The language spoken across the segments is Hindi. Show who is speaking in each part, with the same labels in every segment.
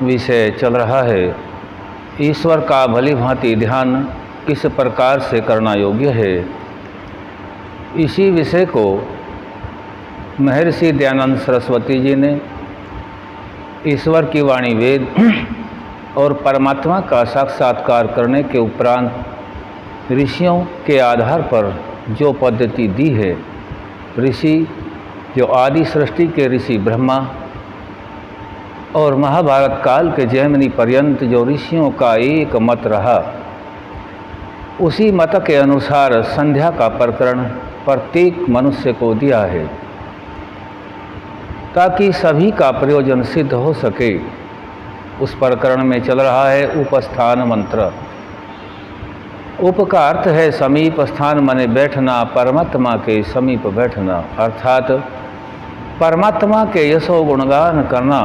Speaker 1: विषय चल रहा है, ईश्वर का भली भांति ध्यान किस प्रकार से करना योग्य है। इसी विषय को महर्षि दयानंद सरस्वती जी ने ईश्वर की वाणी वेद और परमात्मा का साक्षात्कार करने के उपरांत ऋषियों के आधार पर जो पद्धति दी है, ऋषि जो आदि सृष्टि के ऋषि ब्रह्मा और महाभारत काल के जैमिनी पर्यंत जो ऋषियों का एक मत रहा, उसी मत के अनुसार संध्या का प्रकरण प्रत्येक मनुष्य को दिया है ताकि सभी का प्रयोजन सिद्ध हो सके। उस प्रकरण में चल रहा है उपस्थान मंत्र। उप का अर्थ है समीप, स्थान माने बैठना, परमात्मा के समीप बैठना, अर्थात परमात्मा के यशो गुणगान करना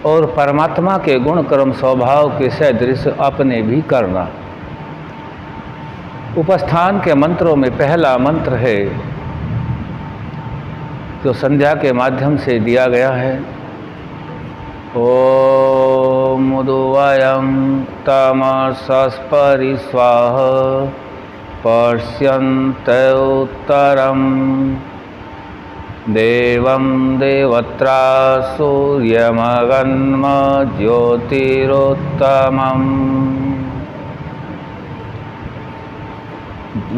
Speaker 1: और परमात्मा के गुण कर्म स्वभाव के सदृश अपने भी करना। उपस्थान के मंत्रों में पहला मंत्र है जो संध्या के माध्यम से दिया गया है, ओम उदुवयं तमसस्परि स्वाहा पश्यन्त उत्तरं देवं देवत्रा सूर्यमगन्म ज्योतिरोत्तमम्।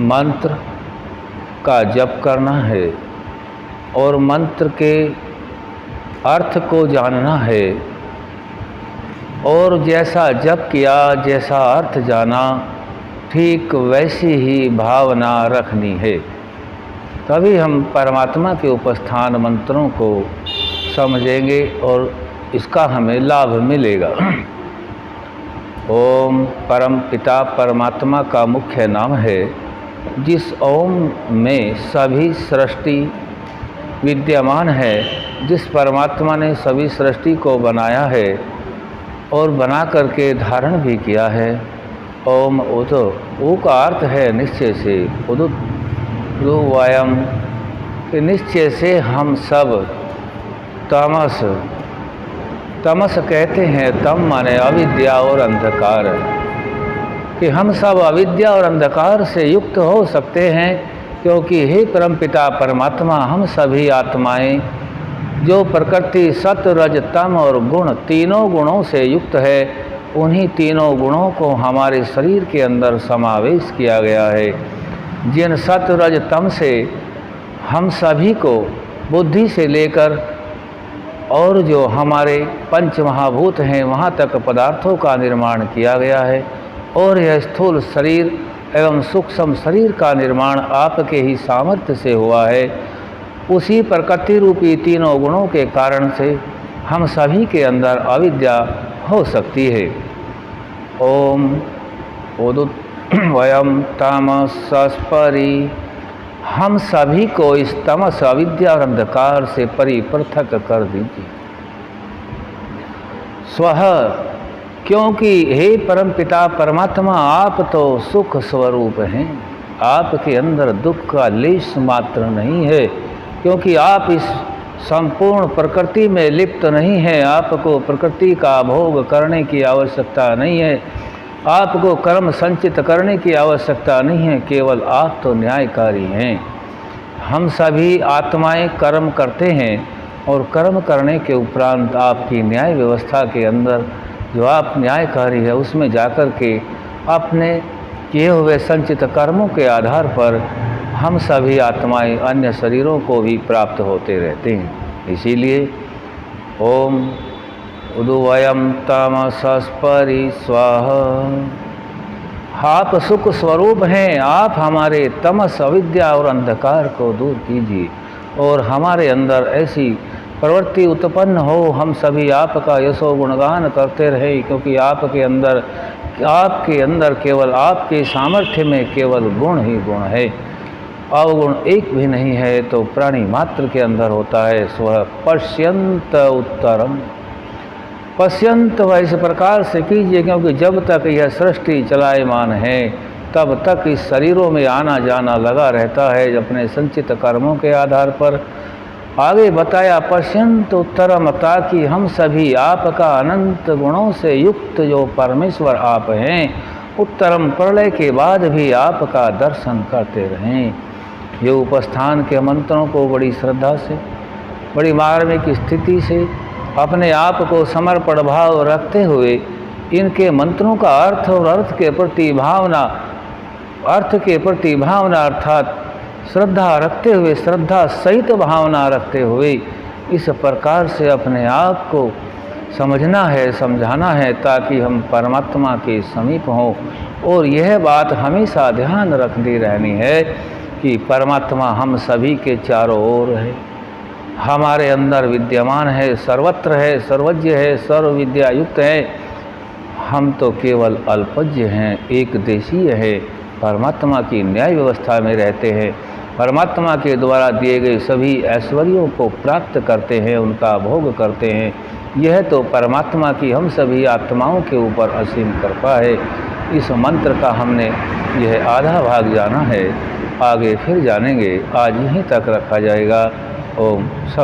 Speaker 1: मंत्र का जप करना है और मंत्र के अर्थ को जानना है और जैसा जप किया, जैसा अर्थ जाना, ठीक वैसी ही भावना रखनी है। तभी हम परमात्मा के उपस्थान मंत्रों को समझेंगे और इसका हमें लाभ मिलेगा। ओम परम पिता परमात्मा का मुख्य नाम है, जिस ओम में सभी सृष्टि विद्यमान है, जिस परमात्मा ने सभी सृष्टि को बनाया है और बना करके धारण भी किया है। ओम उद, ऊ का अर्थ है निश्चय से, उदुवयं कि निश्चय से हम सब तमस, तमस कहते हैं तम माने अविद्या और अंधकार, कि हम सब अविद्या और अंधकार से युक्त हो सकते हैं, क्योंकि हे परमपिता परमात्मा हम सभी आत्माएं जो प्रकृति सत रज तम और गुण तीनों गुणों से युक्त है, उन्हीं तीनों गुणों को हमारे शरीर के अंदर समावेश किया गया है। जिन सत रज तम से हम सभी को बुद्धि से लेकर और जो हमारे पंच महाभूत हैं वहाँ तक पदार्थों का निर्माण किया गया है, और यह स्थूल शरीर एवं सूक्ष्म शरीर का निर्माण आपके ही सामर्थ्य से हुआ है। उसी प्रकृति रूपी तीनों गुणों के कारण से हम सभी के अंदर अविद्या हो सकती है। ओम उदुवयं तमसस्परि, हम सभी को इस तमस अविद्या और अंधकार से परिपृथक कर दीजिए। स्वः, क्योंकि हे परमपिता परमात्मा आप तो सुख स्वरूप हैं, आपके अंदर दुख का लेश मात्र नहीं है, क्योंकि आप इस संपूर्ण प्रकृति में लिप्त नहीं हैं। आपको प्रकृति का भोग करने की आवश्यकता नहीं है, आपको कर्म संचित करने की आवश्यकता नहीं है, केवल आप तो न्यायकारी हैं। हम सभी आत्माएं कर्म करते हैं और कर्म करने के उपरांत आपकी न्याय व्यवस्था के अंदर जो आप न्यायकारी है, उसमें जाकर के अपने किए हुए संचित कर्मों के आधार पर हम सभी आत्माएं अन्य शरीरों को भी प्राप्त होते रहते हैं। इसीलिए ओम उदुवयं तमसस्परि स्वाहा, आप सुख स्वरूप हैं, आप हमारे तमस अविद्या और अंधकार को दूर कीजिए और हमारे अंदर ऐसी प्रवृत्ति उत्पन्न हो, हम सभी आपका यशो गुणगान करते रहें, क्योंकि आपके अंदर केवल आपके सामर्थ्य में केवल गुण ही गुण है, अवगुण एक भी नहीं है, तो प्राणी मात्र के अंदर होता है। स्व पश्यन्त उत्तरम, पश्यन्त वह इस प्रकार से कीजिए, क्योंकि जब तक यह सृष्टि चलायमान है तब तक इस शरीरों में आना जाना लगा रहता है अपने संचित कर्मों के आधार पर, आगे बताया पश्यंत उत्तरम, ताकि हम सभी आपका अनंत गुणों से युक्त जो परमेश्वर आप हैं, उत्तरम प्रलय के बाद भी आपका दर्शन करते रहें। ये उपस्थान के मंत्रों को बड़ी श्रद्धा से, बड़ी मार्मिक स्थिति से अपने आप को समर्पण भाव रखते हुए इनके मंत्रों का अर्थ और अर्थ के प्रति भावना अर्थात श्रद्धा रखते हुए, श्रद्धा सहित भावना रखते हुए इस प्रकार से अपने आप को समझना है, समझाना है, ताकि हम परमात्मा के समीप हों। और यह बात हमेशा ध्यान रखती रहनी है कि परमात्मा हम सभी के चारों ओर है, हमारे अंदर विद्यमान है, सर्वत्र है, सर्वज्ञ है, सर्व विद्या युक्त है। हम तो केवल अल्पज्ञ हैं, एक देशीय है, परमात्मा की न्याय व्यवस्था में रहते हैं, परमात्मा के द्वारा दिए गए सभी ऐश्वर्यों को प्राप्त करते हैं, उनका भोग करते हैं। यह तो परमात्मा की हम सभी आत्माओं के ऊपर असीम कृपा है। इस मंत्र का हमने यह आधा भाग जाना है, आगे फिर जानेंगे। आज यहीं तक रखा जाएगा। ओम सब